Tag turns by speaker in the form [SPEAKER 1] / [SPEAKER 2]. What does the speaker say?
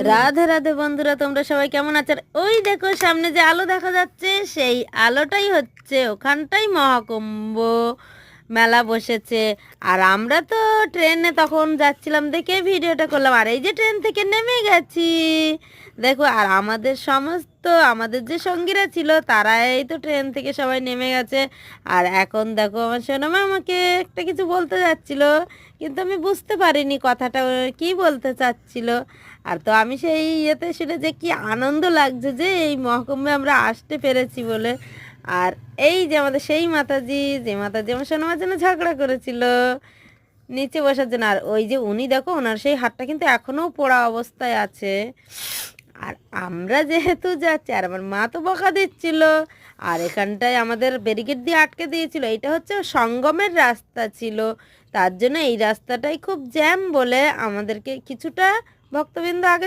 [SPEAKER 1] রাধে রাধে বন্ধুরা, তোমরা সবাই কেমন আছো? আর ওই দেখো সামনে যে আলো দেখা যাচ্ছে, সেই আলোটাই হচ্ছে ওখানটাই মহাকুম্ভ মেলা বসেছে। আর আমরা তো ট্রেনে তখন যাচ্ছিলাম দেখে ভিডিওটা করলাম। আর এই যে ট্রেন থেকে নেমে গেছি দেখো। আর আমাদের যে সঙ্গীরা ছিল তারাই তো ট্রেন থেকে সবাই নেমে গেছে। আর এখন দেখো আমার সোনামা আমাকে একটা কিছু বলতে যাচ্ছিল, কিন্তু আমি বুঝতে পারিনি কথাটা ও কি বলতে চাচ্ছিল। আর তো আমি সেই ইয়েতে শুনে যে কি আনন্দ লাগছে যে এই মহকুম্ভে আমরা আসতে পেরেছি বলে। আর এই যে আমাদের সেই মাতাজি, যে মাতাজি আমার সোনামার জন্য ঝগড়া করেছিল নিচে বসার জন্য, আর ওই যে উনি দেখো ওনার সেই হাতটা কিন্তু এখনও পোড়া অবস্থায় আছে। আর আমরা যেহেতু যাচ্ছি, আর আমার মা তো বকা দিচ্ছিল। আর এখানটায় আমাদের ব্যারিকেড দিয়ে আটকে দিয়েছিল, এটা হচ্ছে সঙ্গমের রাস্তা ছিল, তার জন্য এই রাস্তাটাই খুব জ্যাম বলে আমাদেরকে কিছুটা ভক্তবৃন্দ আগে